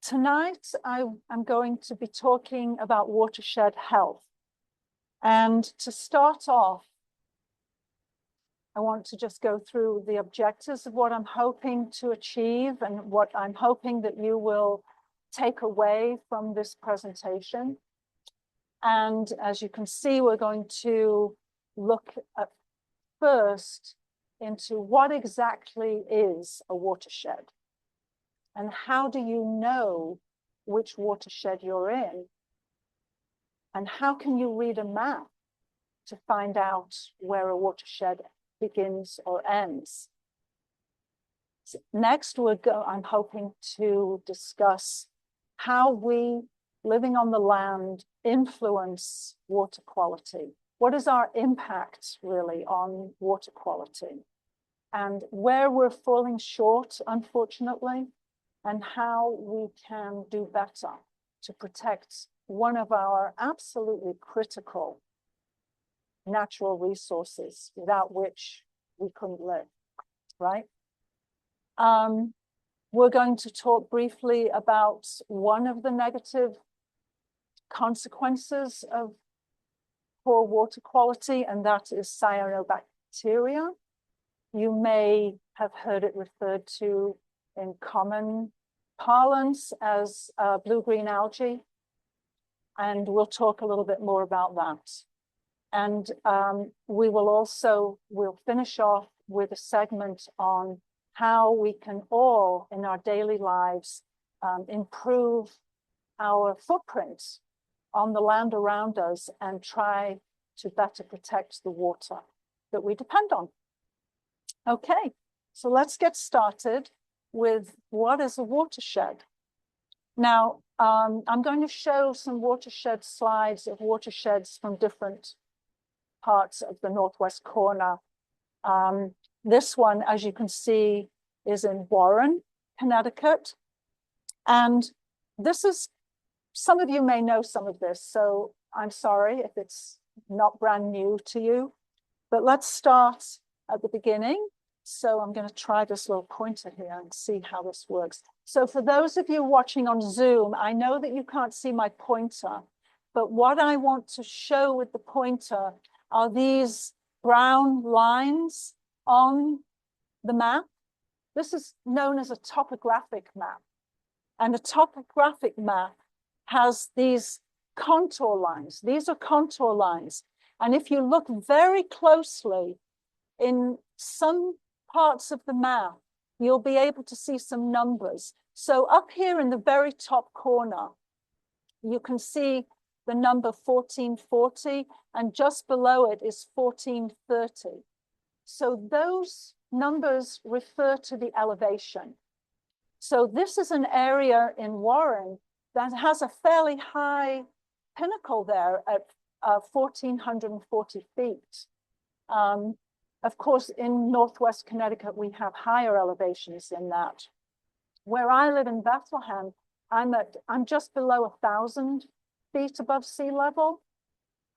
Tonight, I'm going to be talking about watershed health. And to start off, I want to just go through the objectives of what I'm hoping to achieve and what I'm hoping that you will take away from this presentation. And as you can see, we're going to look at first into what exactly is a watershed. And how do you know which watershed you're in? And how can you read a map to find out where a watershed begins or ends? So next, I'm hoping to discuss how we, living on the land, influence water quality. What is our impact, really, on water quality? And where we're falling short, unfortunately, and how we can do better to protect one of our absolutely critical natural resources without which we couldn't live, right? We're going to talk briefly about one of the negative consequences of poor water quality, and that is cyanobacteria. You may have heard it referred to in common parlance as blue-green algae, and we'll talk a little bit more about that. And we'll finish off with a segment on how we can all, in our daily lives, improve our footprint on the land around us and try to better protect the water that we depend on. Okay, so let's get started with what is a watershed. Now, I'm going to show some watershed slides of watersheds from different parts of the northwest corner. This one, as you can see, is in Warren, Connecticut. And this is, some of you may know some of this, so I'm sorry if it's not brand new to you, but let's start at the beginning. So I'm going to try this little pointer here and see how this works. So for those of you watching on Zoom, I know that you can't see my pointer, but what I want to show with the pointer are these brown lines on the map. This is known as a topographic map. And a topographic map has these contour lines. These are contour lines. And if you look very closely in some parts of the map, you'll be able to see some numbers. So up here in the very top corner, you can see the number 1440, and just below it is 1430. So those numbers refer to the elevation. So this is an area in Warren that has a fairly high pinnacle there at 1,440 feet. Of course, in Northwest Connecticut, we have higher elevations than that. Where I live in Bethlehem, I'm just below 1,000 feet above sea level,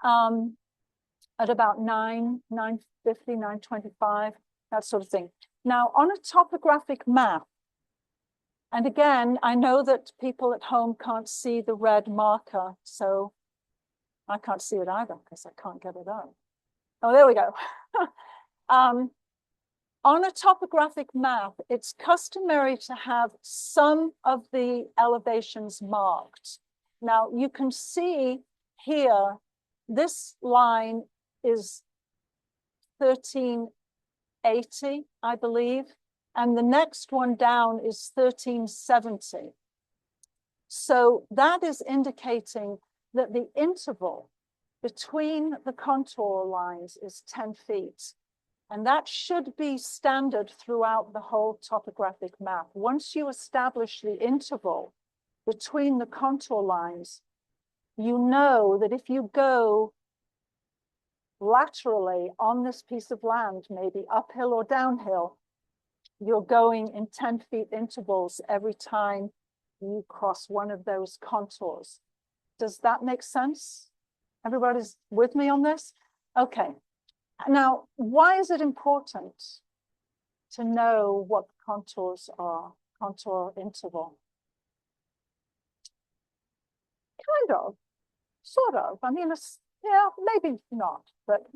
at about 950, 925, that sort of thing. Now, on a topographic map, and again, I know that people at home can't see the red marker, so I can't see it either because I can't get it up. Oh, there we go. On a topographic map, it's customary to have some of the elevations marked. Now, you can see here, this line is 1380, I believe, and the next one down is 1370. So that is indicating that the interval between the contour lines is 10 feet. And that should be standard throughout the whole topographic map. Once you establish the interval between the contour lines, you know that if you go laterally on this piece of land, maybe uphill or downhill, you're going in 10 feet intervals every time you cross one of those contours. Does that make sense? Everybody's with me on this? Okay. Now, why is it important to know what the contours are, contour interval? kind of, sort of. I mean, yeah, maybe not, but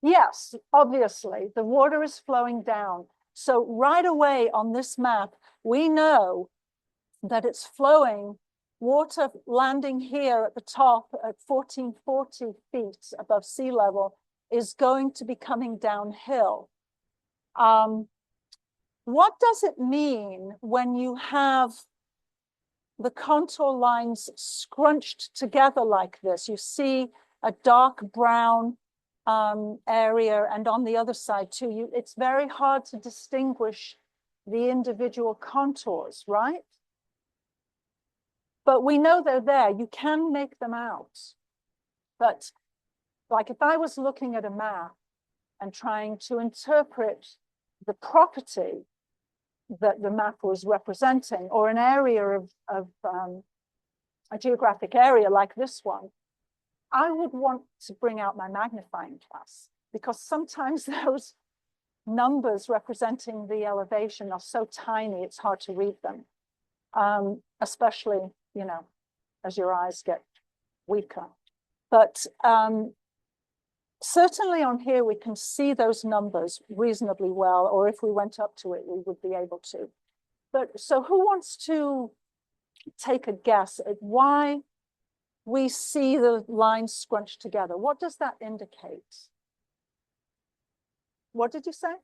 yes, obviously, the water is flowing down. So right away on this map, we know that it's flowing, water landing here at the top at 1440 feet above sea level is going to be coming downhill. What does it mean when you have the contour lines scrunched together like this? You see a dark brown area, and on the other side too, it's very hard to distinguish the individual contours, right? But we know they're there. You can make them out. But like if I was looking at a map and trying to interpret the property that the map was representing, or an area of a geographic area like this one, I would want to bring out my magnifying glass, because sometimes those numbers representing the elevation are so tiny, it's hard to read them, especially, you know, as your eyes get weaker. But certainly on here, we can see those numbers reasonably well, or if we went up to it, we would be able to. But so who wants to take a guess at why we see the lines scrunched together? What does that indicate? What did you say?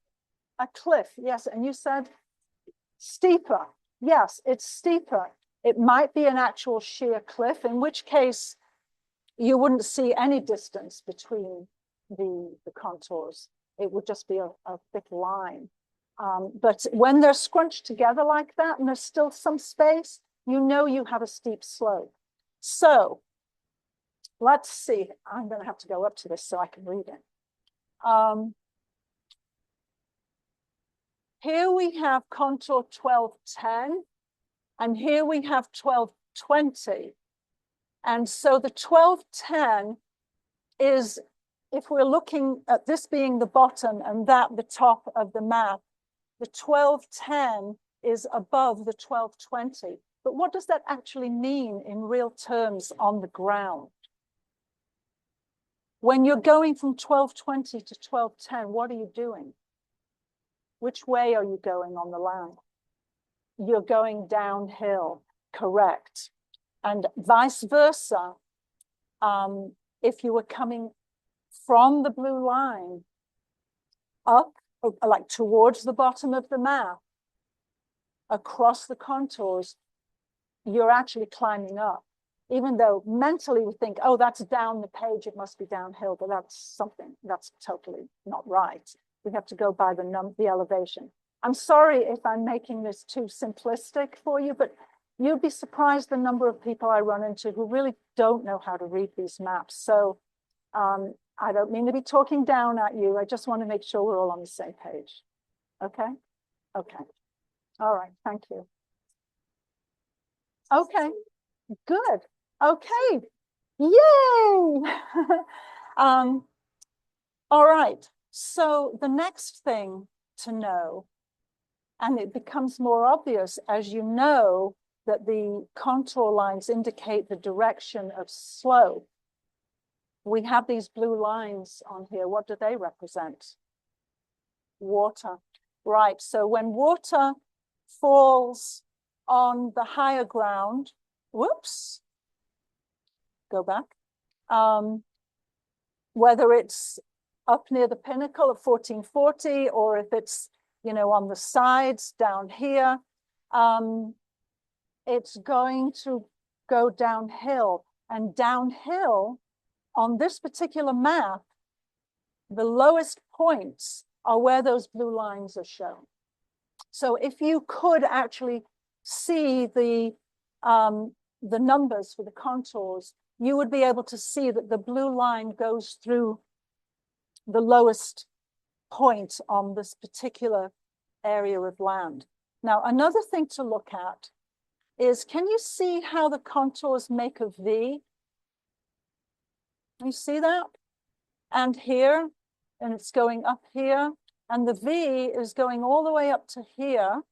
A cliff, yes. And you said steeper. Yes, it's steeper. It might be an actual sheer cliff, in which case you wouldn't see any distance between the contours. It would just be a thick line. But when they're scrunched together like that and there's still some space, you know you have a steep slope. So let's see. I'm going to have to go up to this so I can read it. Here we have contour 1210, and here we have 1220. And so the 1210 is, if we're looking at this being the bottom and that the top of the map, the 1210 is above the 1220. But what does that actually mean in real terms on the ground? When you're going from 1220 to 1210, what are you doing? Which way are you going on the land? You're going downhill, correct. And vice versa, if you were coming from the blue line up, like towards the bottom of the map, across the contours, you're actually climbing up. Even though mentally we think, oh, that's down the page, it must be downhill, but that's something that's totally not right. We have to go by the elevation. I'm sorry if I'm making this too simplistic for you, but you'd be surprised the number of people I run into who really don't know how to read these maps. So I don't mean to be talking down at you. I just want to make sure we're all on the same page. Okay? Okay. All right. Thank you. Okay. Good. Okay. Yay! All right. So the next thing to know, and it becomes more obvious as you know that the contour lines indicate the direction of slope. We have these blue lines on here. What do they represent? Water. Right. So when water falls on the higher ground, whoops, go back. Whether it's up near the pinnacle of 1440 or if it's, you know, on the sides down here, it's going to go downhill. And downhill on this particular map, the lowest points are where those blue lines are shown. So if you could actually see the numbers for the contours, you would be able to see that the blue line goes through the lowest point on this particular area of land. Now, another thing to look at is, can you see how the contours make a V? You see that? And here, and it's going up here, and the V is going all the way up to here.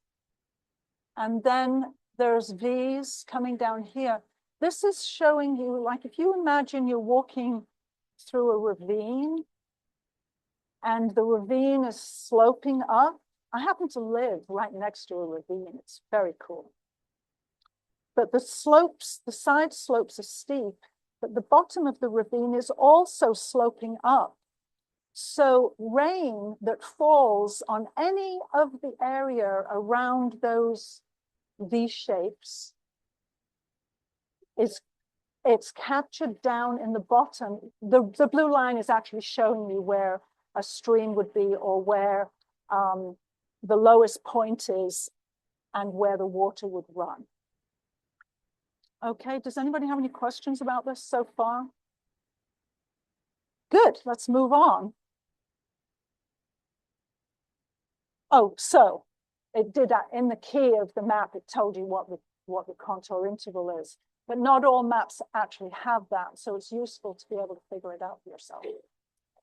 And then there's V's coming down here. this is showing you, like, if you imagine you're walking through a ravine and the ravine is sloping up. I happen to live right next to a ravine. It's very cool. But the slopes, the side slopes are steep, but the bottom of the ravine is also sloping up. So rain that falls on any of the area around those V-shapes it's captured down in the bottom. The blue line is actually showing you where a stream would be, or where the lowest point is and where the water would run. Okay, does anybody have any questions about this so far? Good, let's move on. Oh, so it did that in the key of the map, it told you what the contour interval is, but not all maps actually have that. So it's useful to be able to figure it out for yourself.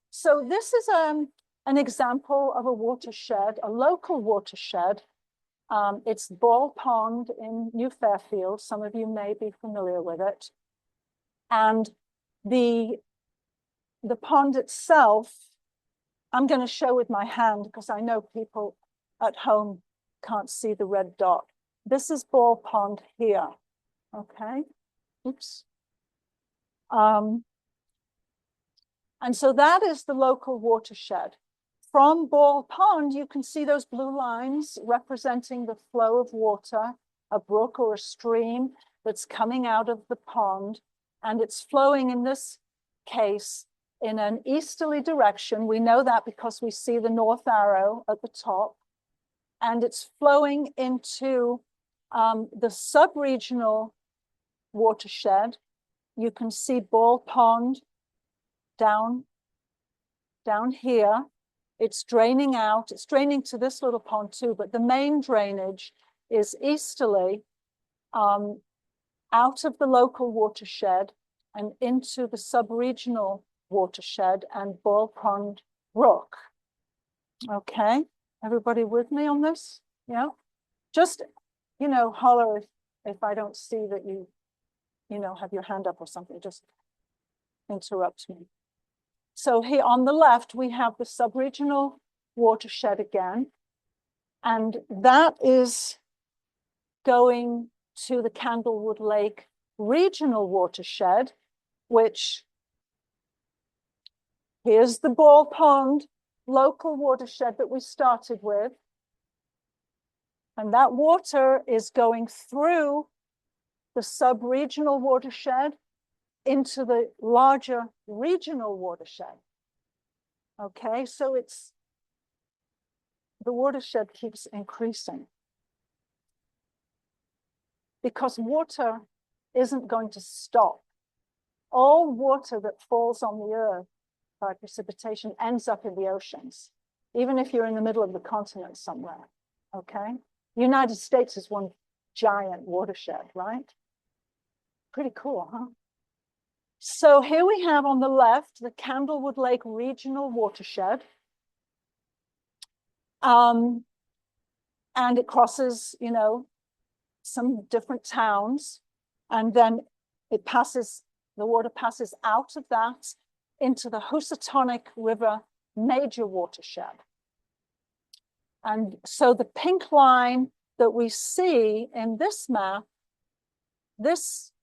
So this is an example of a watershed, a local watershed. It's Ball Pond in New Fairfield. Some of you may be familiar with it. And the pond itself, I'm going to show with my hand because I know people at home can't see the red dot. This is Ball Pond here. Okay. Oops. And so that is the local watershed. From Ball Pond, you can see those blue lines representing the flow of water, a brook or a stream that's coming out of the pond. And it's flowing, in this case, in an easterly direction. We know that because we see the north arrow at the top. And it's flowing into the sub-regional watershed. You can see Ball Pond down here. It's draining out. It's draining to this little pond too, but the main drainage is easterly out of the local watershed and into the sub-regional watershed and Ball Pond Brook. Okay, everybody with me on this? Yeah, just, holler if I don't see that you have your hand up or something, just interrupt me. So here on the left, we have the sub-regional watershed again, and that is going to the Candlewood Lake regional watershed, which here's the Ball Pond local watershed that we started with. And that water is going through the sub-regional watershed into the larger regional watershed. Okay, so the watershed keeps increasing because water isn't going to stop. All water that falls on the earth by precipitation ends up in the oceans, even if you're in the middle of the continent somewhere. Okay, the United States is one giant watershed, right? Pretty cool, huh? So here we have on the left the Candlewood Lake regional watershed. And it crosses, some different towns. And then the water passes out of that into the Housatonic River major watershed. And so the pink line that we see in this map, this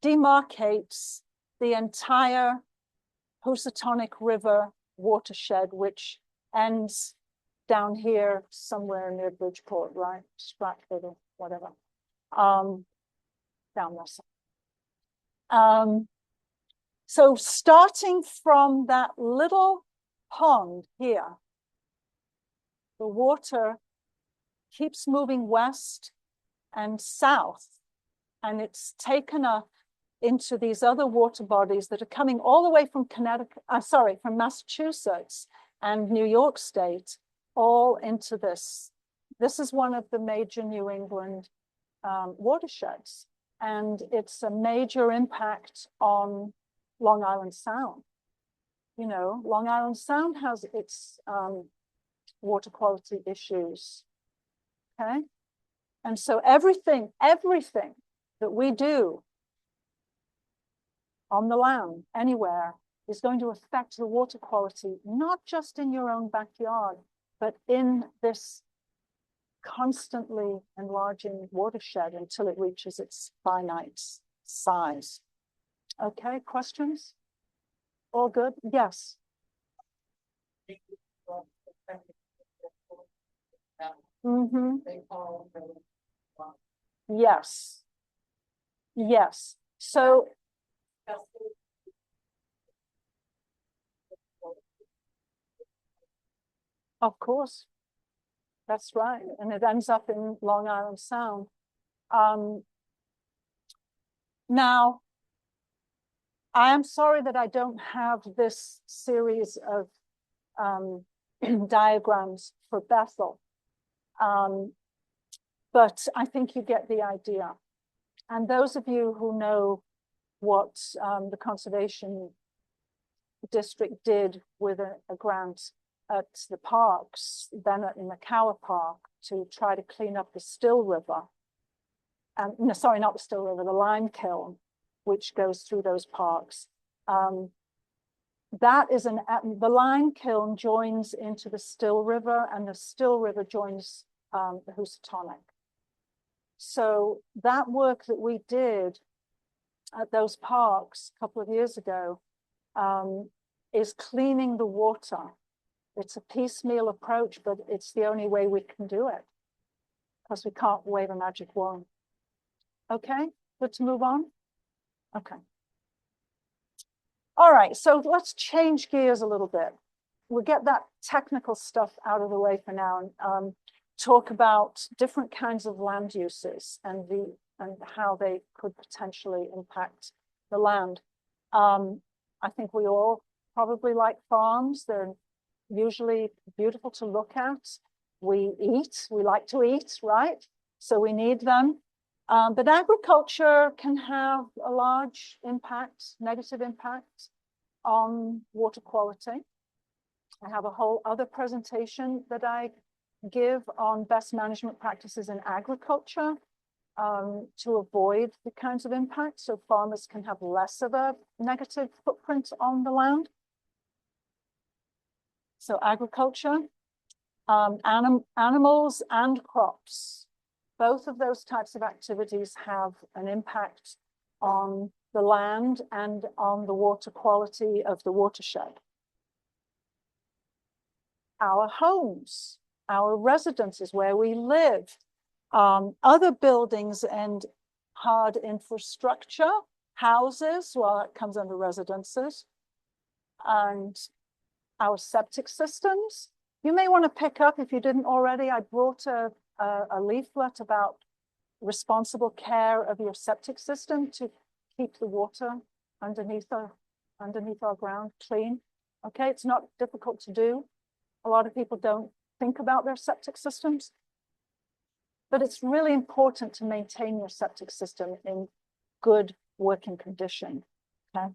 demarcates the entire Housatonic River watershed, which ends down here somewhere near Bridgeport, right? Stratford or whatever. Down there. So starting from that little pond here, the water keeps moving west and south, and it's taken up into these other water bodies that are coming all the way from from Massachusetts and New York State, all into this. This is one of the major New England watersheds, and it's a major impact on Long Island Sound. Long Island Sound has its water quality issues, okay? And so everything that we do on the land, anywhere, is going to affect the water quality, not just in your own backyard, but in this constantly enlarging watershed until it reaches its finite size. Okay, questions? All good? Yes. Mm-hmm. Yes. Yes. So of course, that's right. And it ends up in Long Island Sound. Now, I am sorry that I don't have this series of diagrams for Bethel. But I think you get the idea. And those of you who know what the Conservation District did with a grant at the parks, Bennett and McCower Park, to try to clean up the Still River. No, sorry, not the Still River, the lime kiln, which goes through those parks. That is the lime kiln joins into the Still River, and the Still River joins the Housatonic. So that work that we did at those parks a couple of years ago is cleaning the water. It's a piecemeal approach, but it's the only way we can do it because we can't wave a magic wand. Okay, good to move on? Okay. All right, so let's change gears a little bit. We'll get that technical stuff out of the way for now and talk about different kinds of land uses and how they could potentially impact the land. I think we all probably like farms. They're usually beautiful to look at. We like to eat, right? So we need them. But agriculture can have a large impact, negative impact on water quality. I have a whole other presentation that I give on best management practices in agriculture to avoid the kinds of impacts so farmers can have less of a negative footprint on the land. So agriculture, animals and crops. Both of those types of activities have an impact on the land and on the water quality of the watershed. Our homes, our residences where we live, other buildings and hard infrastructure, houses, well, that comes under residences, and our septic systems. You may want to pick up, if you didn't already, I brought a leaflet about responsible care of your septic system to keep the water underneath our ground clean. Okay, it's not difficult to do. A lot of people don't think about their septic systems, but it's really important to maintain your septic system in good working condition. Okay,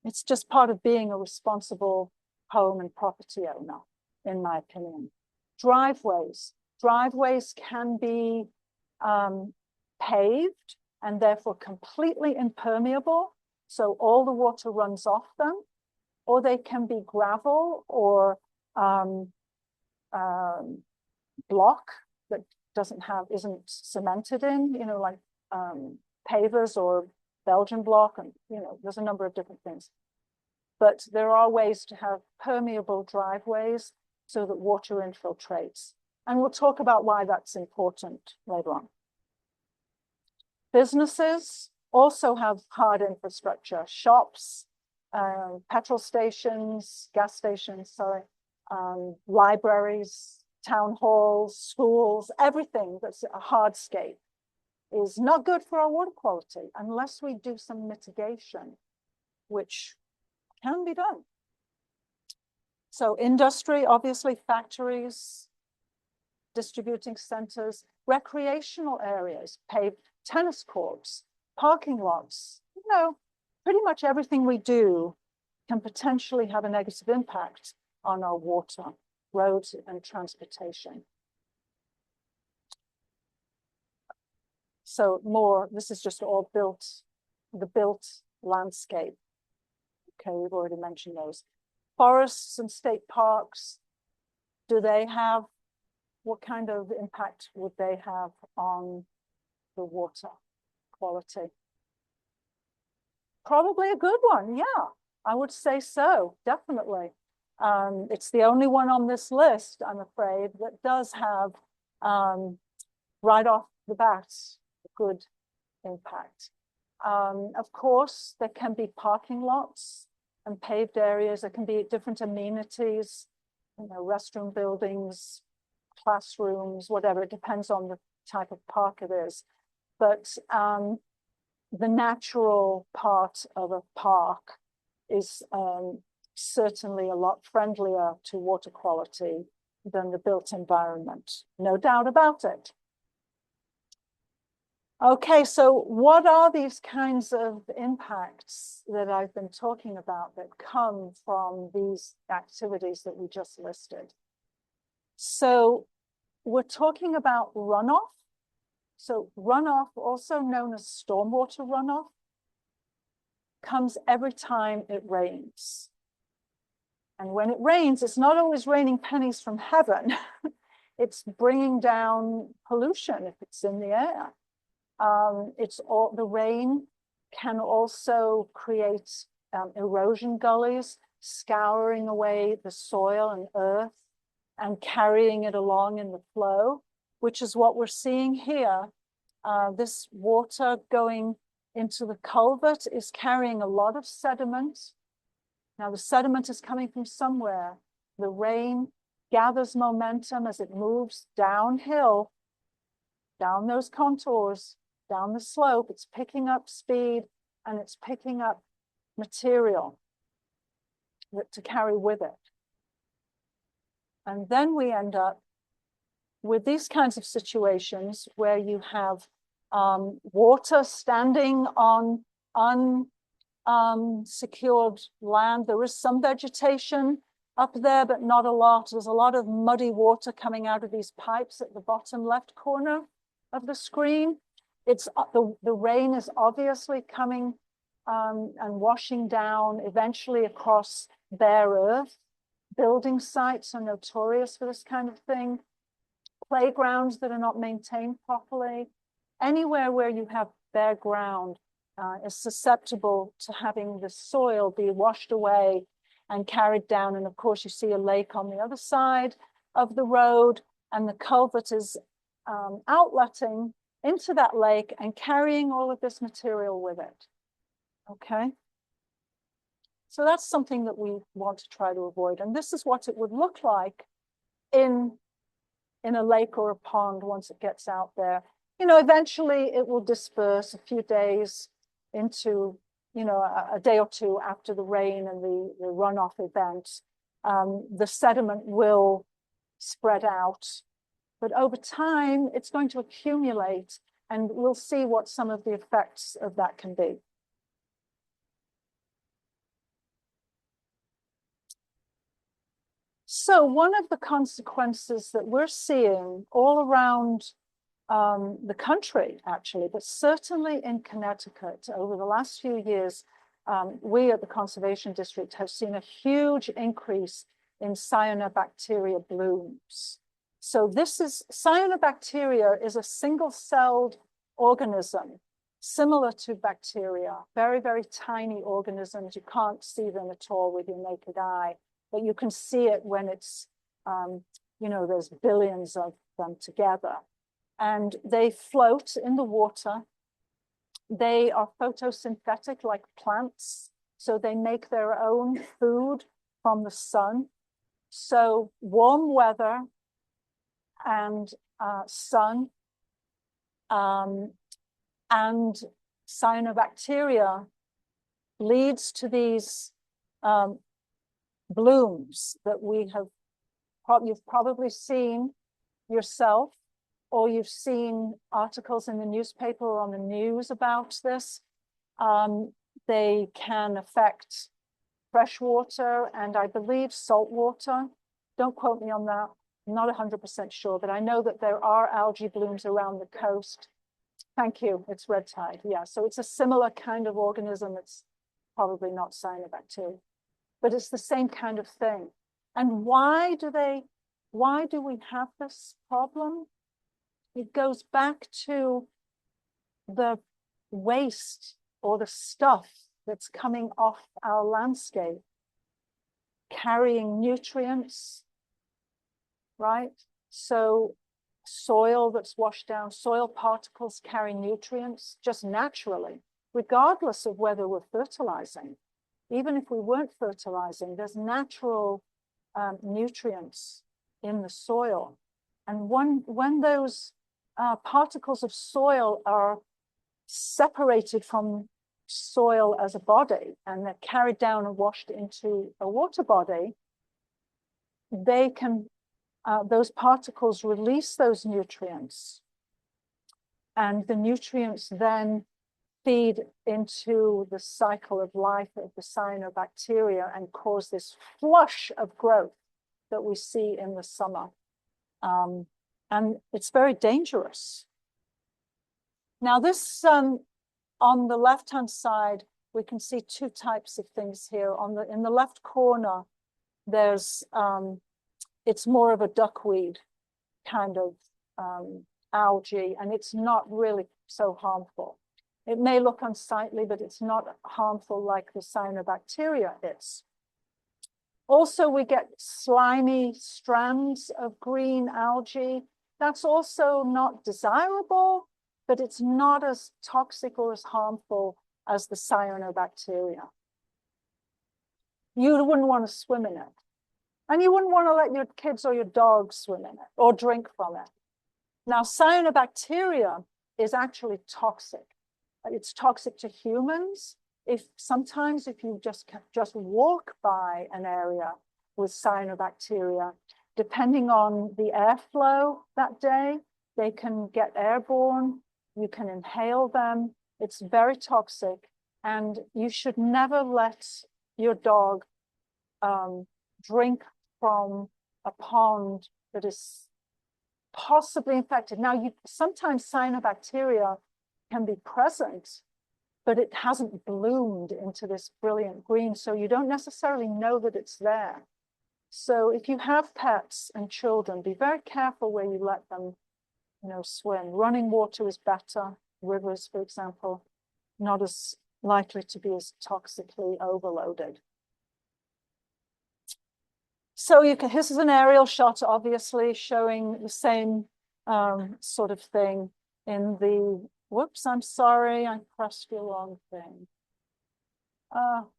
it's just part of being a responsible home and property owner, in my opinion. Driveways can be paved and therefore completely impermeable, so all the water runs off them, or they can be gravel or block that isn't cemented in, you know, like pavers or Belgian block, and you know, there's a number of different things. But there are ways to have permeable driveways so that water infiltrates. And we'll talk about why that's important later on. Businesses also have hard infrastructure, shops, petrol stations, gas stations, sorry, libraries, town halls, schools, everything that's a hardscape is not good for our water quality unless we do some mitigation, which can be done. So industry, obviously factories, distributing centers, recreational areas, paved tennis courts, parking lots, you know, pretty much everything we do can potentially have a negative impact on our water, roads and transportation. So this is just all built the built landscape. Okay, we've already mentioned those. Forests and state parks, do they have, what kind of impact would they have on the water quality? Probably a good one, yeah, I would say so, definitely. It's the only one on this list, I'm afraid, that does have, right off the bat, a good impact. Of course, there can be parking lots and paved areas. There can be different amenities, you know, restroom buildings, classrooms, whatever. It depends on the type of park it is. But the natural part of a park is certainly a lot friendlier to water quality than the built environment. No doubt about it. Okay, so what are these kinds of impacts that I've been talking about that come from these activities that we just listed? So we're talking about runoff. So runoff, also known as stormwater runoff, comes every time it rains. And when it rains, it's not always raining pennies from heaven. It's bringing down pollution if it's in the air. The rain can also create erosion gullies, scouring away the soil and earth and carrying it along in the flow, which is what we're seeing here. This water going into the culvert is carrying a lot of sediment. Now the sediment is coming from somewhere. The rain gathers momentum as it moves downhill, down those contours, down the slope. It's picking up speed and it's picking up material to carry with it. And then we end up with these kinds of situations where you have water standing on unsecured land. There is some vegetation up there, but not a lot. There's a lot of muddy water coming out of these pipes at the bottom left corner of the screen. It's the rain is obviously coming and washing down eventually across bare earth. Building sites are notorious for this kind of thing. Playgrounds that are not maintained properly. Anywhere where you have bare ground is susceptible to having the soil be washed away and carried down. And of course, you see a lake on the other side of the road, and the culvert is outletting into that lake and carrying all of this material with it. Okay. So that's something that we want to try to avoid. And this is what it would look like in a lake or a pond once it gets out there. You know, eventually it will disperse a few days into, you know, a day or two after the rain and the runoff event. The sediment will spread out, but over time it's going to accumulate, and we'll see what some of the effects of that can be. So one of the consequences that we're seeing all around the country, actually, but certainly in Connecticut over the last few years, we at the Conservation District have seen a huge increase in cyanobacteria blooms. So cyanobacteria is a single-celled organism, similar to bacteria, very, very tiny organisms. You can't see them at all with your naked eye, but you can see it when it's, you know, there's billions of them together. And they float in the water. They are photosynthetic like plants, so they make their own food from the sun. So warm weather and sun and cyanobacteria leads to these blooms that you've probably seen yourself, or you've seen articles in the newspaper or on the news about this. They can affect fresh water and I believe salt water. Don't quote me on that. I'm not 100% sure, but I know that there are algae blooms around the coast. Thank you. It's red tide. Yeah. So it's a similar kind of organism. It's probably not cyanobacteria, but it's the same kind of thing. And why do we have this problem? It goes back to the waste or the stuff that's coming off our landscape, carrying nutrients, right? So soil that's washed down, soil particles carry nutrients just naturally, regardless of whether we're fertilizing. Even if we weren't fertilizing, there's natural nutrients in the soil. And when those particles of soil are separated from soil as a body and they're carried down and washed into a water body, they can those particles release those nutrients, and the nutrients then feed into the cycle of life of the cyanobacteria and cause this flush of growth that we see in the summer. And it's very dangerous. Now this, on the left-hand side, we can see two types of things here. In the left corner, there's it's more of a duckweed kind of algae, and it's not really so harmful. It may look unsightly, but it's not harmful like the cyanobacteria is. Also, we get slimy strands of green algae. That's also not desirable, but it's not as toxic or as harmful as the cyanobacteria. You wouldn't want to swim in it. And you wouldn't want to let your kids or your dogs swim in it or drink from it. Now, cyanobacteria is actually toxic. It's toxic to humans. Sometimes if you just walk by an area with cyanobacteria, depending on the airflow that day, they can get airborne. You can inhale them. It's very toxic, and you should never let your dog drink from a pond that is possibly infected. Now, sometimes cyanobacteria can be present, but it hasn't bloomed into this brilliant green, so you don't necessarily know that it's there. So if you have pets and children, be very careful where you let them, swim. Running water is better. Rivers, for example, not as likely to be as toxically overloaded. So this is an aerial shot, obviously, showing the same sort of thing in the, whoops, I'm sorry, I pressed the wrong thing.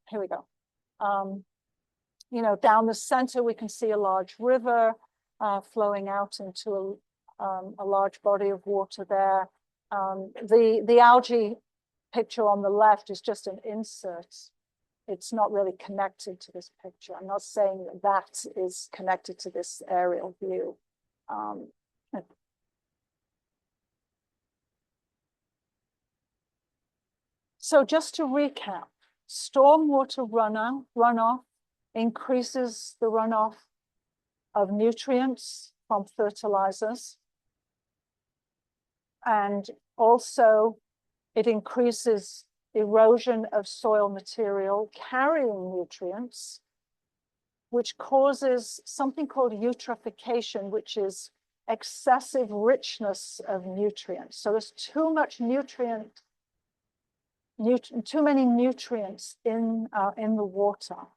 Here we go. Down the center, we can see a large river flowing out into a large body of water there. The algae picture on the left is just an insert. It's not really connected to this picture. I'm not saying that is connected to this aerial view. So just to recap, stormwater runoff increases the runoff of nutrients from fertilizers. And also it increases erosion of soil material carrying nutrients, which causes something called eutrophication, which is excessive richness of nutrients. So there's too many nutrients in the water,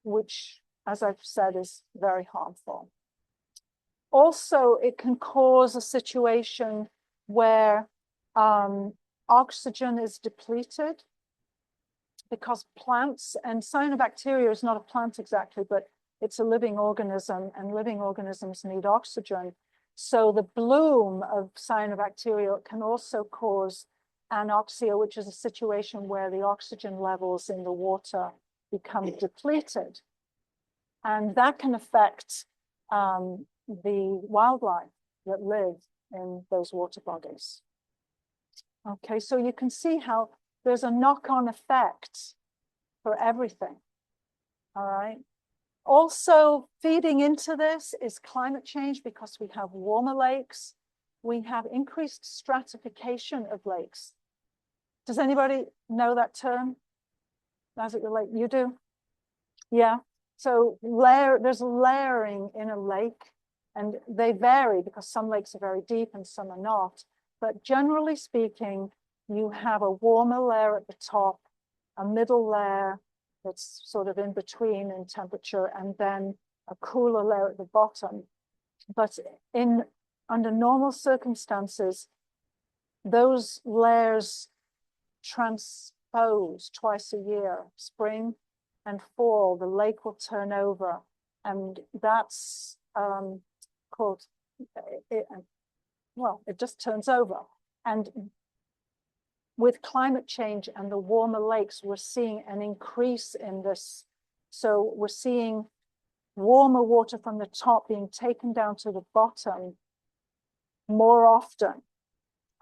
which, as I've said, is very harmful. Also, it can cause a situation where oxygen is depleted, because plants, and cyanobacteria is not a plant exactly, but it's a living organism, and living organisms need oxygen. So the bloom of cyanobacteria can also cause anoxia, which is a situation where the oxygen levels in the water become depleted. And that can affect the wildlife that live in those water bodies. Okay, so you can see how there's a knock-on effect for everything, all right? Also, feeding into this is climate change, because we have warmer lakes, we have increased stratification of lakes. Does anybody know that term? As it relates, you do? Yeah. So there's layering in a lake, and they vary because some lakes are very deep and some are not. But generally speaking, you have a warmer layer at the top, a middle layer that's sort of in between in temperature, and then a cooler layer at the bottom. But under normal circumstances, those layers transpose twice a year, spring and fall. The lake will turn over, and that's called, it just turns over. And with climate change and the warmer lakes, we're seeing an increase in this. So we're seeing warmer water from the top being taken down to the bottom more often.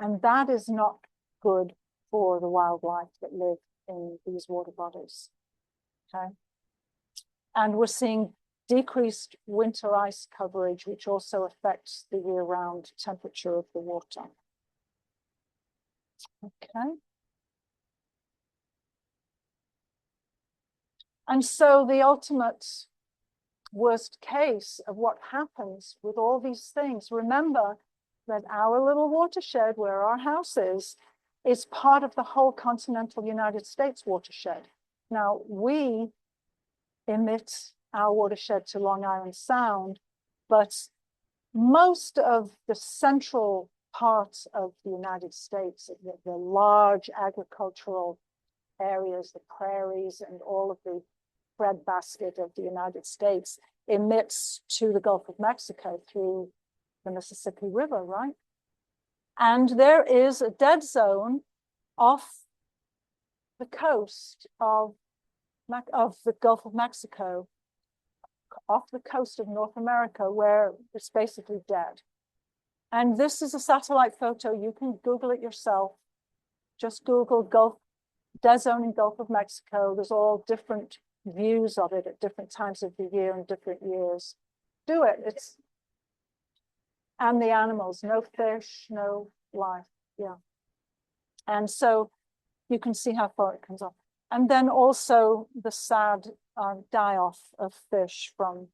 And that is not good for the wildlife that live in these water bodies. Okay. And we're seeing decreased winter ice coverage, which also affects the year-round temperature of the water. Okay. And so the ultimate worst case of what happens with all these things, remember that our little watershed where our house is part of the whole continental United States watershed. Now, we emit our watershed to Long Island Sound, but most of the central parts of the United States, the large agricultural areas, the prairies, and all of the breadbasket of the United States emits to the Gulf of Mexico through the Mississippi River, right? And there is a dead zone off the coast of the Gulf of Mexico, off the coast of North America, where it's basically dead. And this is a satellite photo. You can Google it yourself. Just Google dead zone in Gulf of Mexico. There's all different views of it at different times of the year and different years. Do it. And the animals, no fish, no life. Yeah. And so you can see how far it comes off. And then also the sad die-off of fish from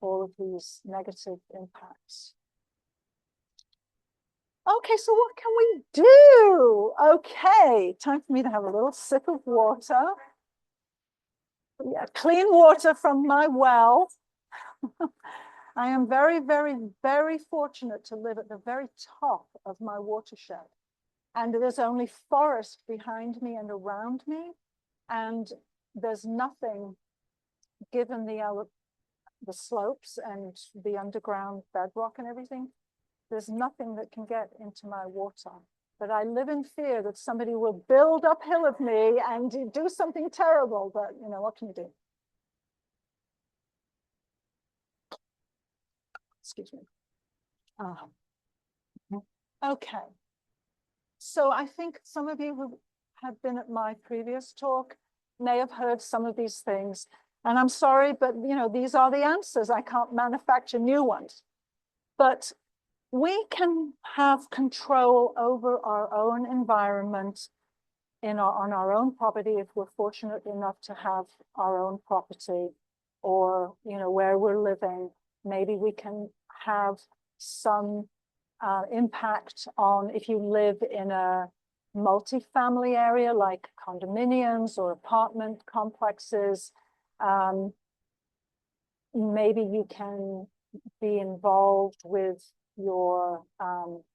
all of these negative impacts. Okay, so what can we do? Okay, time for me to have a little sip of water. Yeah, clean water from my well. I am very, very, very fortunate to live at the very top of my watershed. And there's only forest behind me and around me. And there's nothing, given the slopes and the underground bedrock and everything, there's nothing that can get into my water. But I live in fear that somebody will build uphill of me and do something terrible. But, you know, what can you do? Excuse me. Okay. So I think some of you who have been at my previous talk may have heard some of these things. And I'm sorry, but, you know, these are the answers. I can't manufacture new ones. But we can have control over our own environment on our own property if we're fortunate enough to have our own property, or, you know, where we're living. Maybe we can have some impact on if you live in a multi-family area like condominiums or apartment complexes. Maybe you can be involved with your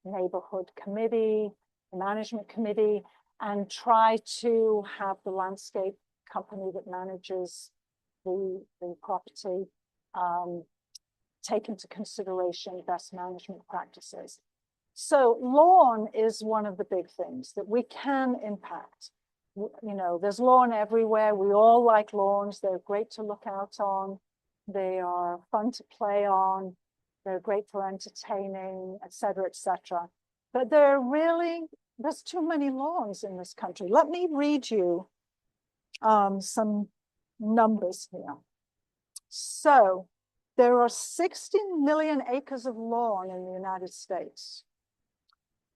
neighborhood committee, management committee, and try to have the landscape company that manages the property take into consideration best management practices. So lawn is one of the big things that we can impact. You know, there's lawn everywhere. We all like lawns. They're great to look out on. They are fun to play on. They're great for entertaining, et cetera, et cetera. But there's too many lawns in this country. Let me read you some numbers here. So there are 60 million acres of lawn in the United States.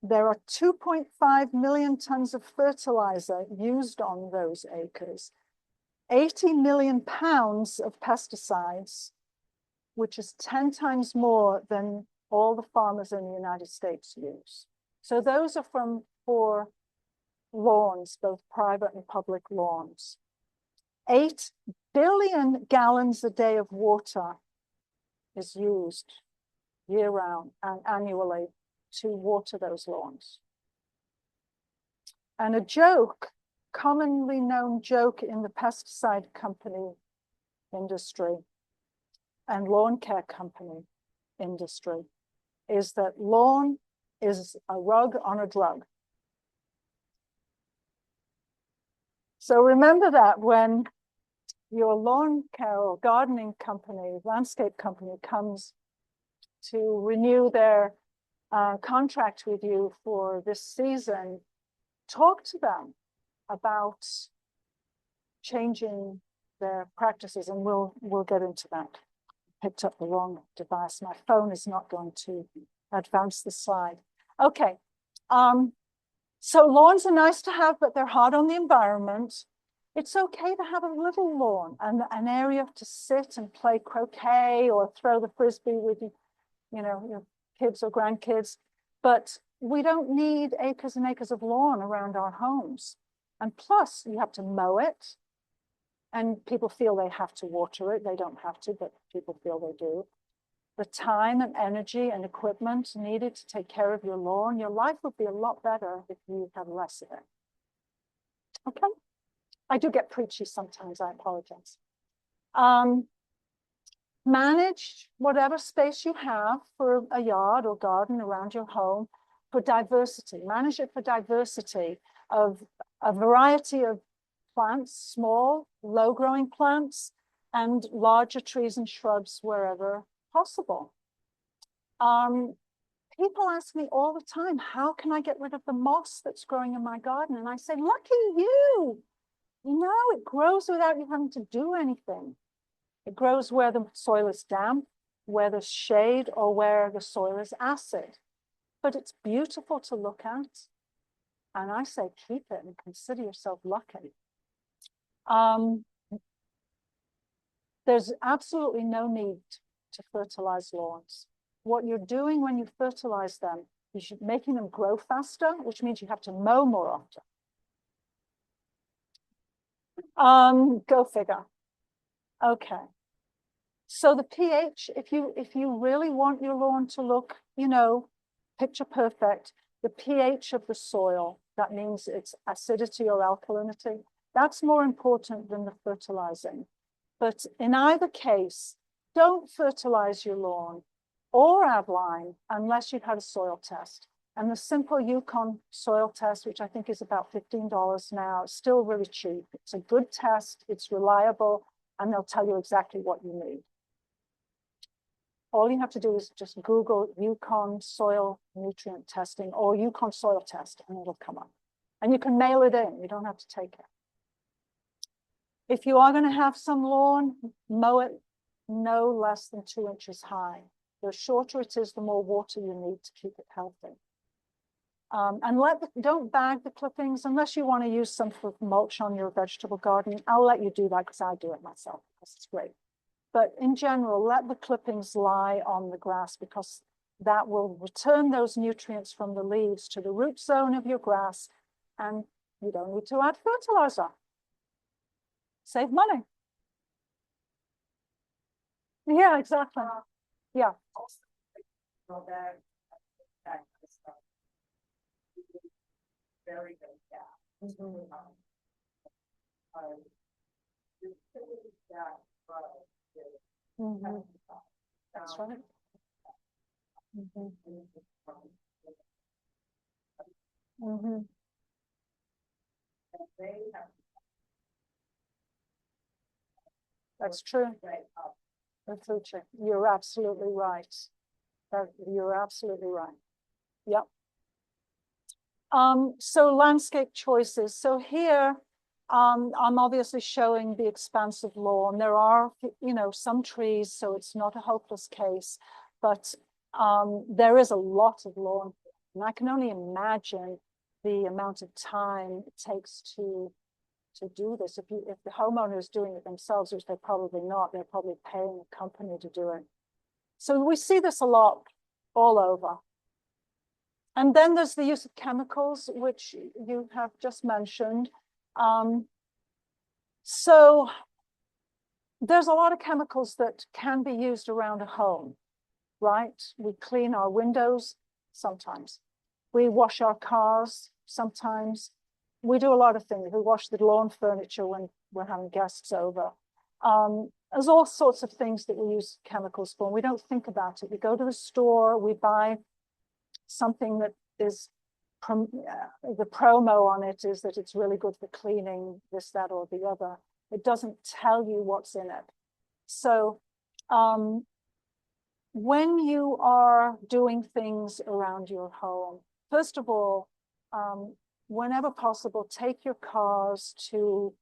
There are 2.5 million tons of fertilizer used on those acres, 80 million pounds of pesticides, which is 10 times more than all the farmers in the United States use. So those are for lawns, both private and public lawns. 8 billion gallons a day of water is used year-round and annually to water those lawns. And a joke, commonly known joke in the pesticide company industry and lawn care company industry, is that lawn is a rug on a drug. So remember that when your lawn care or gardening company, landscape company comes to renew their contract with you for this season, talk to them about changing their practices, and we'll get into that. Picked up the wrong device. My phone is not going to advance the slide. Okay. So lawns are nice to have, but they're hard on the environment. It's okay to have a little lawn and an area to sit and play croquet or throw the frisbee with your kids or grandkids, but we don't need acres and acres of lawn around our homes. And plus, you have to mow it, and people feel they have to water it. They don't have to, but people feel they do. The time and energy and equipment needed to take care of your lawn, your life would be a lot better if you had less of it. Okay? I do get preachy sometimes, I apologize. Manage whatever space you have for a yard or garden around your home for diversity. Manage it for diversity of a variety of plants, small, low-growing plants, and larger trees and shrubs wherever possible. People ask me all the time, how can I get rid of the moss that's growing in my garden? And I say, lucky you. You know, it grows without you having to do anything. It grows where the soil is damp, where there's shade, or where the soil is acid. But it's beautiful to look at. And I say, keep it and consider yourself lucky. There's absolutely no need to fertilize lawns. What you're doing when you fertilize them is you're making them grow faster, which means you have to mow more often. Go figure. Okay. So the pH, if you really want your lawn to look, picture perfect, the pH of the soil, that means its acidity or alkalinity, that's more important than the fertilizing. But in either case, don't fertilize your lawn or add lime unless you've had a soil test. And the simple UCONN soil test, which I think is about $15 now, is still really cheap. It's a good test, it's reliable, and they'll tell you exactly what you need. All you have to do is just Google UCONN soil nutrient testing or UCONN soil test, and it'll come up. And you can mail it in, you don't have to take it. If you are going to have some lawn, mow it no less than 2 inches high. The shorter it is, the more water you need to keep it healthy. And don't bag the clippings unless you want to use some for mulch on your vegetable garden. I'll let you do that because I do it myself because it's great. But in general, let the clippings lie on the grass because that will return those nutrients from the leaves to the root zone of your grass, and you don't need to add fertilizer. Save money. Yeah, exactly. Yeah. Very good, yeah. That's right. That's true. That's true. You're absolutely right. You're absolutely right. Yep. So landscape choices. So here, I'm obviously showing the expansive lawn. There are, some trees, so it's not a hopeless case, but there is a lot of lawn. And I can only imagine the amount of time it takes to do this. If the homeowner is doing it themselves, which they're probably not, they're probably paying a company to do it. So we see this a lot all over. And then there's the use of chemicals, which you have just mentioned. So there's a lot of chemicals that can be used around a home, right? We clean our windows sometimes. We wash our cars sometimes. We do a lot of things. We wash the lawn furniture when we're having guests over. There's all sorts of things that we use chemicals for. We don't think about it. We go to the store, we buy something that is, the promo on it is that it's really good for cleaning this, that, or the other. It doesn't tell you what's in it. So when you are doing things around your home, first of all, whenever possible, take your cars to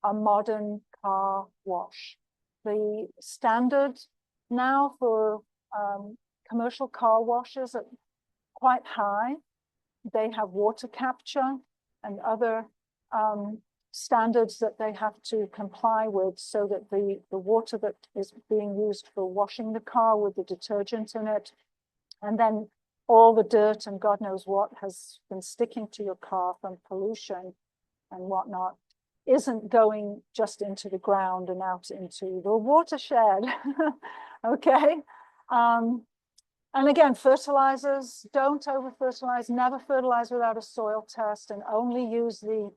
a modern car wash. The standard now for commercial car washes are quite high. They have water capture and other standards that they have to comply with, so that the water that is being used for washing the car with the detergent in it, and then all the dirt and God knows what has been sticking to your car from pollution and whatnot, isn't going just into the ground and out into the watershed. Okay. And again, fertilizers, don't over fertilize, never fertilize without a soil test, and only use the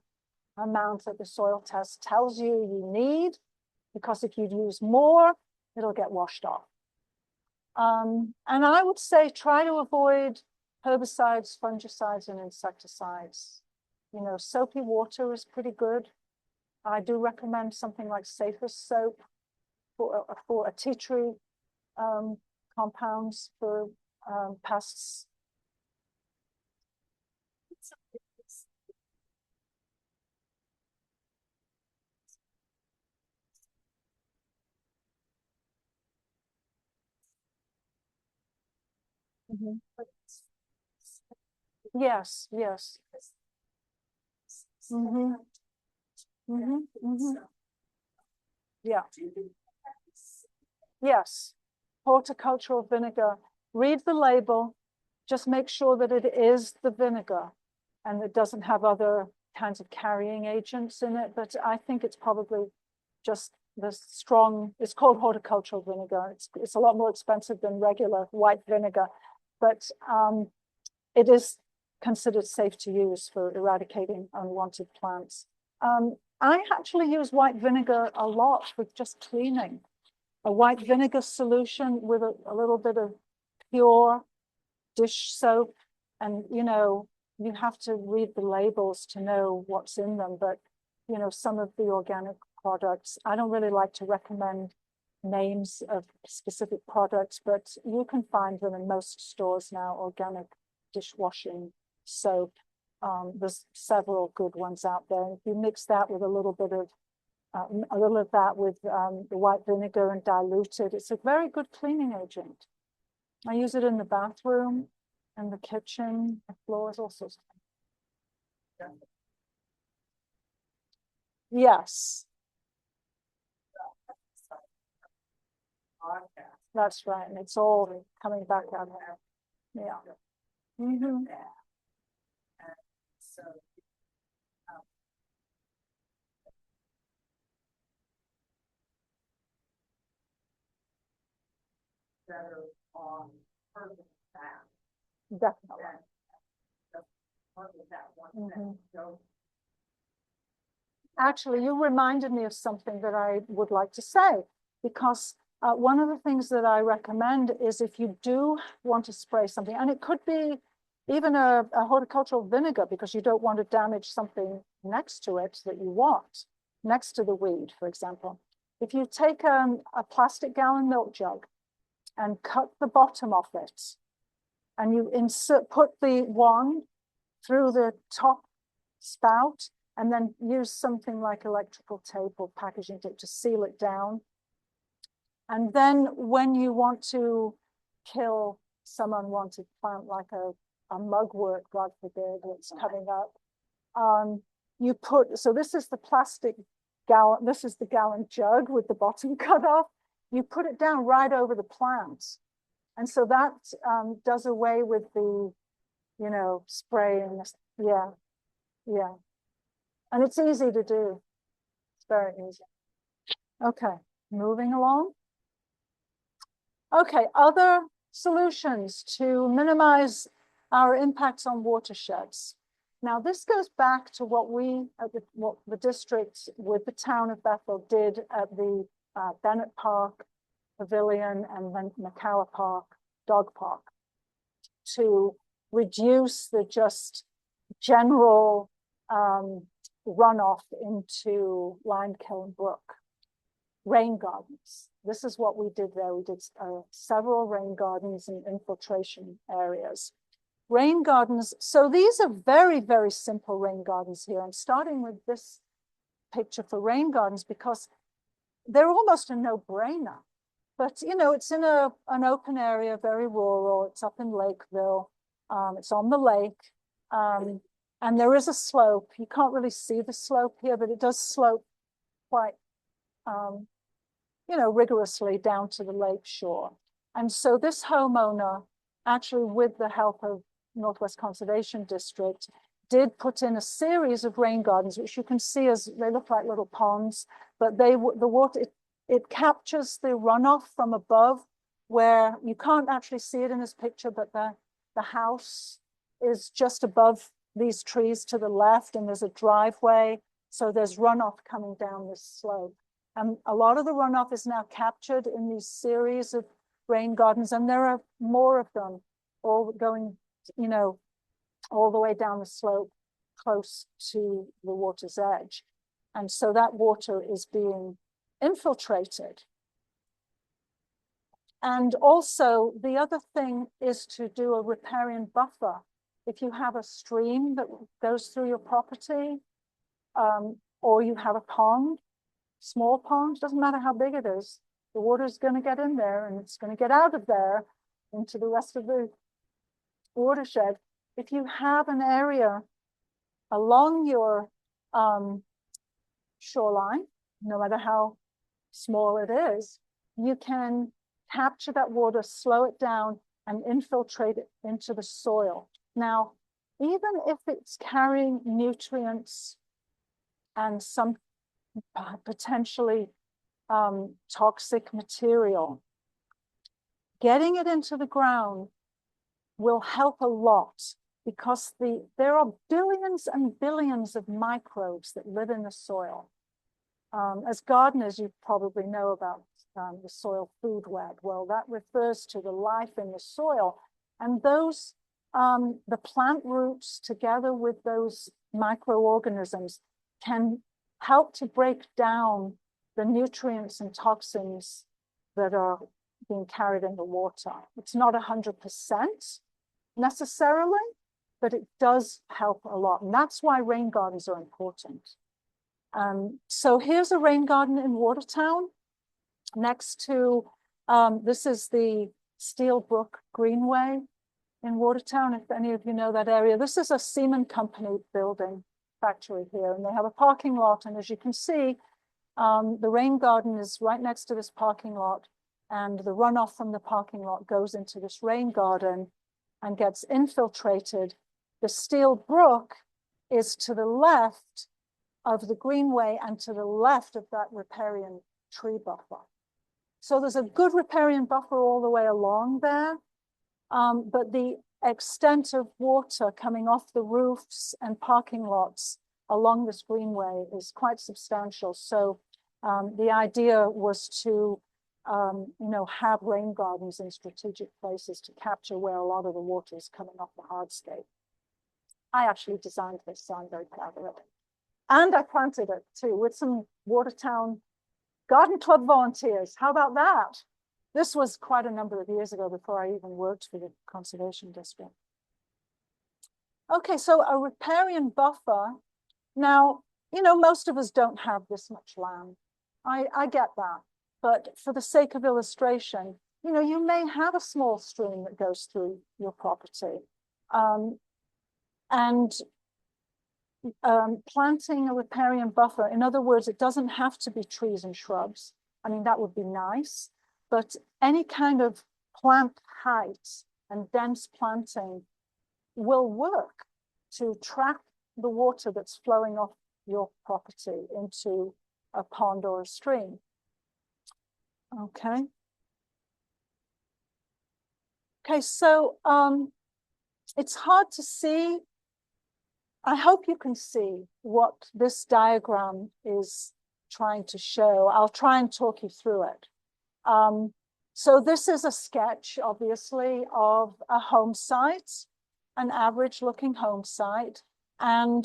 amount that the soil test tells you need, because if you use more, it'll get washed off. And I would say try to avoid herbicides, fungicides, and insecticides. You know, soapy water is pretty good. I do recommend something like Safest soap for a tea tree compounds for pests. Mm-hmm. Yes, yes. Mm-hmm. Mm-hmm. Mm-hmm. Yeah. Yes. Horticultural vinegar. Read the label. Just make sure that it is the vinegar and it doesn't have other kinds of carrying agents in it. But I think it's probably just the strong, it's called horticultural vinegar. It's a lot more expensive than regular white vinegar, but it is considered safe to use for eradicating unwanted plants. I actually use white vinegar a lot for just cleaning. A white vinegar solution with a little bit of pure dish soap. And, you know, you have to read the labels to know what's in them. But, you know, some of the organic products, I don't really like to recommend names of specific products, but you can find them in most stores now, organic dishwashing soap. There's several good ones out there. And if you mix that with a little of that with the white vinegar and dilute it, it's a very good cleaning agent. I use it in the bathroom and the kitchen, the floors, all sorts of things. Yes. That's right. And it's all coming back out there. Yeah. Mm-hmm. So, better on purpose that. Definitely. Mm-hmm. Actually, you reminded me of something that I would like to say, because one of the things that I recommend is if you do want to spray something, and it could be even a horticultural vinegar, because you don't want to damage something next to it that you want, next to the weed, for example. If you take a plastic gallon milk jug and cut the bottom off it, and you put the wand through the top spout, and then use something like electrical tape or packaging tape to seal it down. And then when you want to kill some unwanted plant, like a a mugwort, God forbid, that's coming up. So this is the plastic gallon, this is the gallon jug with the bottom cut off. You put it down right over the plant. And so that does away with the, spraying. Yeah, yeah. And it's easy to do. It's very easy. Okay, moving along. Okay, other solutions to minimize our impacts on watersheds. Now, this goes back to what the district with the town of Bethel did at the Bennett Park Pavilion and then McCalla Park Dog Park to reduce the just general runoff into Limekiln Brook. Rain gardens. This is what we did there. We did several rain gardens and infiltration areas. Rain gardens, so these are very, very simple rain gardens here. I'm starting with this picture for rain gardens because they're almost a no-brainer. But, it's in an open area, very rural. It's up in Lakeville. It's on the lake. And there is a slope. You can't really see the slope here, but it does slope quite, rigorously down to the lake shore. And so this homeowner, actually with the help of Northwest Conservation District, did put in a series of rain gardens, which you can see as they look like little ponds, but the water, it captures the runoff from above, where you can't actually see it in this picture, but the house is just above these trees to the left, and there's a driveway, so there's runoff coming down this slope. And a lot of the runoff is now captured in these series of rain gardens, and there are more of them all going, all the way down the slope close to the water's edge. And so that water is being infiltrated. And also the other thing is to do a riparian buffer. If you have a stream that goes through your property, or you have a pond, small pond, doesn't matter how big it is, the water is going to get in there and it's going to get out of there into the rest of the watershed. If you have an area along your shoreline, no matter how small it is, you can capture that water, slow it down, and infiltrate it into the soil. Now, even if it's carrying nutrients and some potentially toxic material, getting it into the ground will help a lot, because there are billions and billions of microbes that live in the soil. As gardeners, you probably know about the soil food web. Well, that refers to the life in the soil, and those the plant roots together with those microorganisms can help to break down the nutrients and toxins that are being carried in the water. It's not 100% necessarily, but it does help a lot. And that's why rain gardens are important. So here's a rain garden in Watertown next to, this is the Steel Brook Greenway in Watertown, if any of you know that area. This is a cement company building factory here, and they have a parking lot. And as you can see, the rain garden is right next to this parking lot, and the runoff from the parking lot goes into this rain garden and gets infiltrated. The Steel Brook is to the left of the greenway and to the left of that riparian tree buffer. So there's a good riparian buffer all the way along there, but the extent of water coming off the roofs and parking lots along this greenway is quite substantial. So the idea was to have rain gardens in strategic places to capture where a lot of the water is coming off the hardscape. I actually designed this, so I'm very proud of it. And I planted it too with some Watertown Garden Club volunteers. How about that? This was quite a number of years ago, before I even worked for the Conservation District. Okay, so a riparian buffer. Now, most of us don't have this much land. I get that. But for the sake of illustration, you may have a small stream that goes through your property. And planting a riparian buffer, in other words, it doesn't have to be trees and shrubs. I mean, that would be nice, but any kind of plant height and dense planting will work to trap the water that's flowing off your property into a pond or a stream. Okay. Okay, so it's hard to see. I hope you can see what this diagram is trying to show. I'll try and talk you through it. So this is a sketch, obviously, of a home site, an average looking home site. And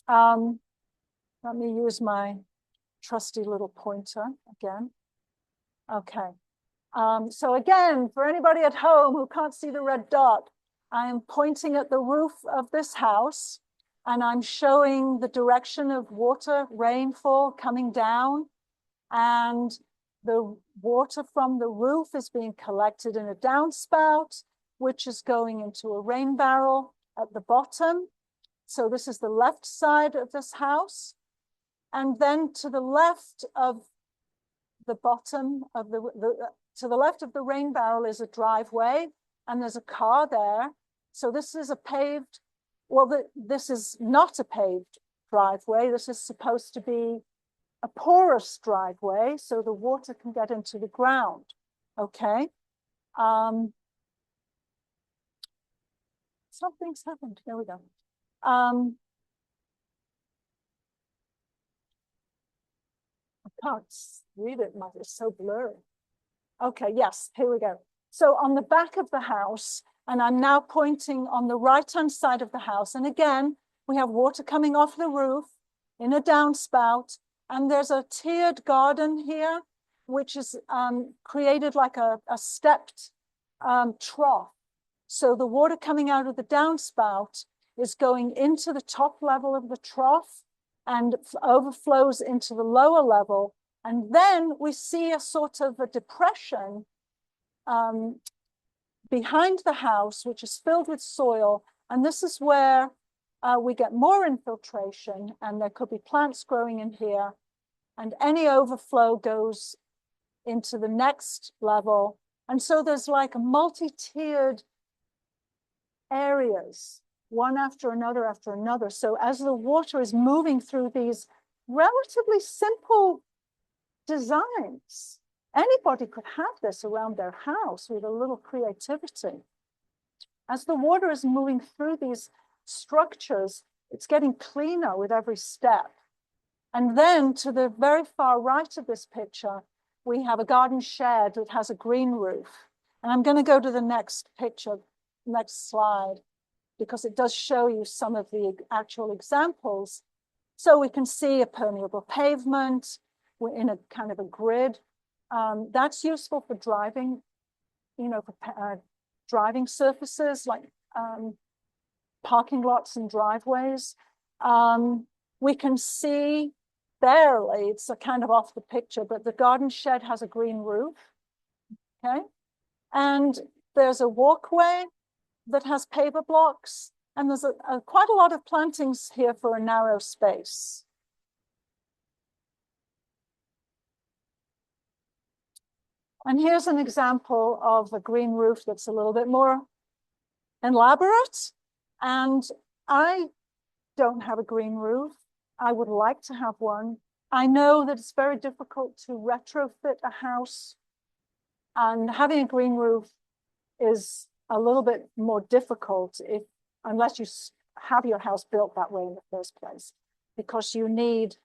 let me use my trusty little pointer again. Okay. So again, for anybody at home who can't see the red dot, I am pointing at the roof of this house and I'm showing the direction of water, rainfall coming down, and the water from the roof is being collected in a downspout, which is going into a rain barrel at the bottom. So this is the left side of this house. And then to the left of the bottom of to the left of the rain barrel is a driveway, and there's a car there. So this is a paved, well, this is not a paved driveway. This is supposed to be a porous driveway so the water can get into the ground. Okay. Something's happened. Here we go. I can't read it, it's so blurry. Okay, yes, here we go. So on the back of the house, and I'm now pointing on the right-hand side of the house. And again, we have water coming off the roof in a downspout. And there's a tiered garden here, which is created like a stepped trough. So the water coming out of the downspout is going into the top level of the trough and overflows into the lower level. And then we see a sort of a depression behind the house, which is filled with soil. And this is where we get more infiltration, and there could be plants growing in here. And any overflow goes into the next level. And so there's like a multi-tiered areas, one after another after another. So as the water is moving through these relatively simple designs, anybody could have this around their house with a little creativity. As the water is moving through these structures, it's getting cleaner with every step. And then to the very far right of this picture, we have a garden shed that has a green roof. And I'm going to go to the next picture, next slide, because it does show you some of the actual examples. So we can see a permeable pavement. We're in a kind of a grid. That's useful for driving, you know, for driving surfaces like parking lots and driveways. We can see barely, it's a kind of off the picture, but the garden shed has a green roof, okay? And there's a walkway that has paver blocks, and there's quite a lot of plantings here for a narrow space. And here's an example of a green roof that's a little bit more elaborate. And I don't have a green roof. I would like to have one. I know that it's very difficult to retrofit a house, and having a green roof is a little bit more difficult unless you have your house built that way in the first place, because you need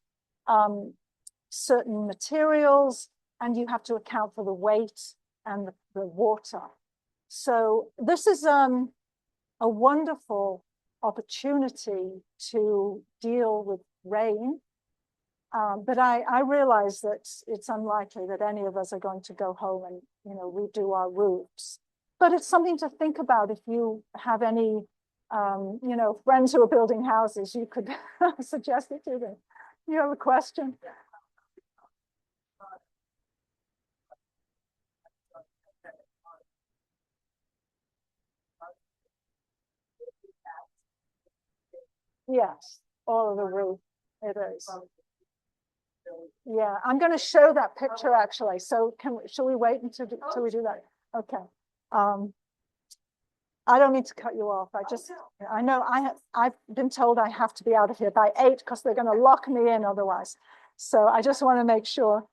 certain materials and you have to account for the weight and the water. So this is a wonderful opportunity to deal with rain. But I realize that it's unlikely that any of us are going to go home and, you know, redo our roofs. But it's something to think about if you have any, you know, friends who are building houses. You could suggest it to them. You have a question? Yes, all of the roof, it is. Yeah, I'm going to show that picture actually. So shall we wait until we do that? Okay. I don't mean to cut you off. I know I've been told I have to be out of here by 8 because they're going to lock me in otherwise. So I just want to make sure.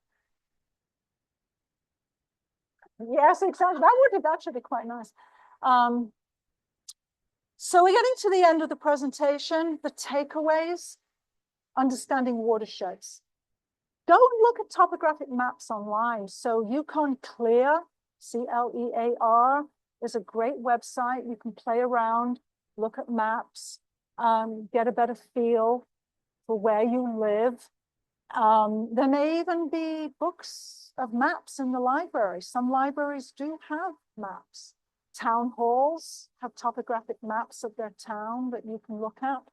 Yes, exactly. That should be quite nice. So we're getting to the end of the presentation. The takeaways, understanding watersheds. Go and look at topographic maps online. So UCONN Clear, CLEAR, is a great website. You can play around, look at maps, get a better feel for where you live. There may even be books of maps in the library. Some libraries do have maps. Town halls have topographic maps of their town that you can look at.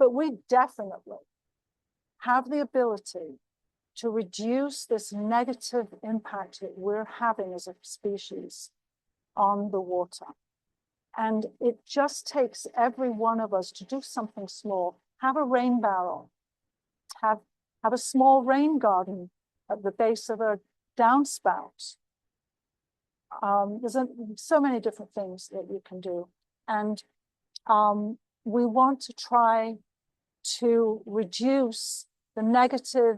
But we definitely have the ability to reduce this negative impact that we're having as a species on the water. And it just takes every one of us to do something small. Have a rain barrel, have a small rain garden at the base of a downspout. There's so many different things that you can do. And we want to try to reduce the negative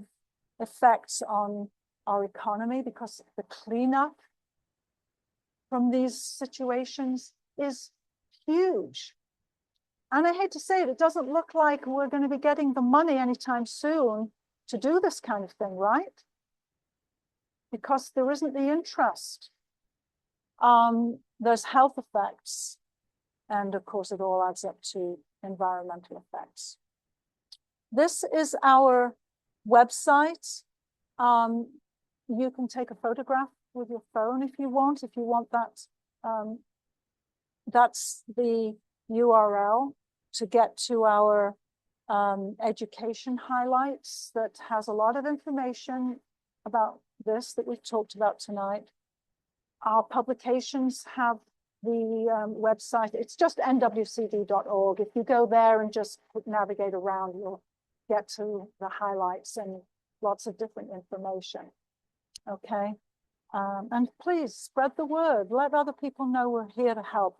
effects on our economy, because the cleanup from these situations is huge. And I hate to say it, it doesn't look like we're going to be getting the money anytime soon to do this kind of thing, right? Because there isn't the interest. There's health effects, and of course it all adds up to environmental effects. This is our website. You can take a photograph with your phone if you want that. That's the URL to get to our education highlights that has a lot of information about this that we've talked about tonight. Our publications have the website. It's just nwcd.org. If you go there and just navigate around, you'll get to the highlights and lots of different information. Okay. And please spread the word. Let other people know we're here to help.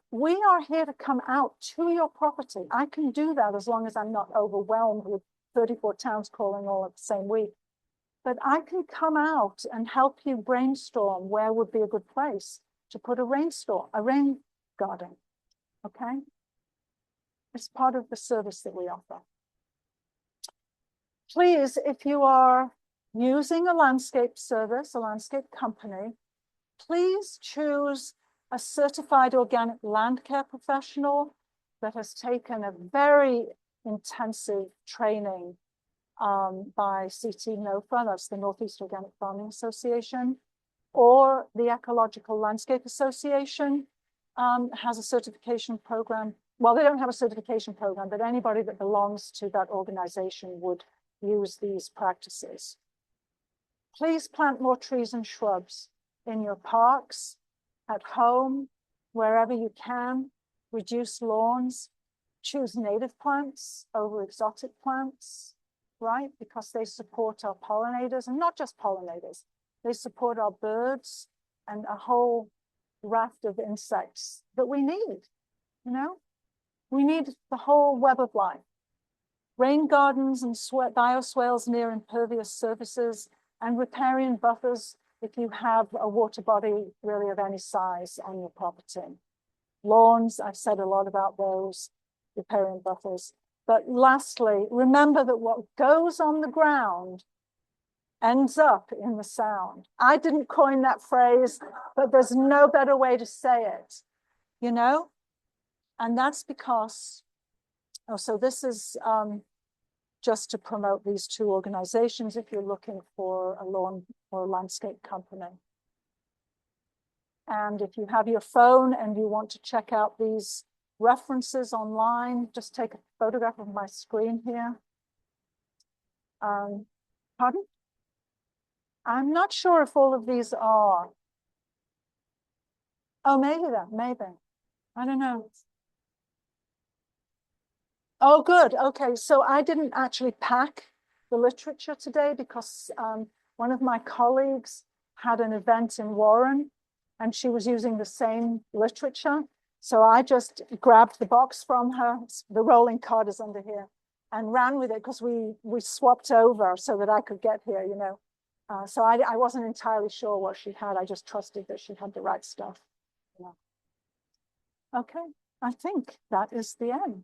We are here to come out to your property. I can do that as long as I'm not overwhelmed with 34 towns calling all at the same week. But I can come out and help you brainstorm where would be a good place to put a rain garden. Okay? It's part of the service that we offer. Please, if you are using a landscape service, a landscape company, please choose a certified organic land care professional that has taken a very intensive training by CT NOFA, that's the Northeast Organic Farming Association, or the Ecological Landscape Association has a certification program. Well, they don't have a certification program, but anybody that belongs to that organization would use these practices. Please plant more trees and shrubs in your parks, at home, wherever you can. Reduce lawns, choose native plants over exotic plants, right? Because they support our pollinators, and not just pollinators. They support our birds and a whole raft of insects that we need, you know? We need the whole web of life. Rain gardens and bioswales near impervious surfaces, and riparian buffers if you have a water body really of any size on your property. Lawns, I've said a lot about those, riparian buffers. But lastly, remember that what goes on the ground ends up in the sound. I didn't coin that phrase, but there's no better way to say it, you know? And that's because, so this is just to promote these two organizations if you're looking for a lawn or landscape company. And if you have your phone and you want to check out these references online, just take a photograph of my screen here. Pardon? I'm not sure if all of these are. Oh, maybe that, maybe. I don't know. Oh, good. Okay, so I didn't actually pack the literature today because one of my colleagues had an event in Warren and she was using the same literature. So I just grabbed the box from her, the rolling card is under here, and ran with it because we swapped over so that I could get here, you know. So I wasn't entirely sure what she had. I just trusted that she had the right stuff. Yeah. Okay, I think that is the end.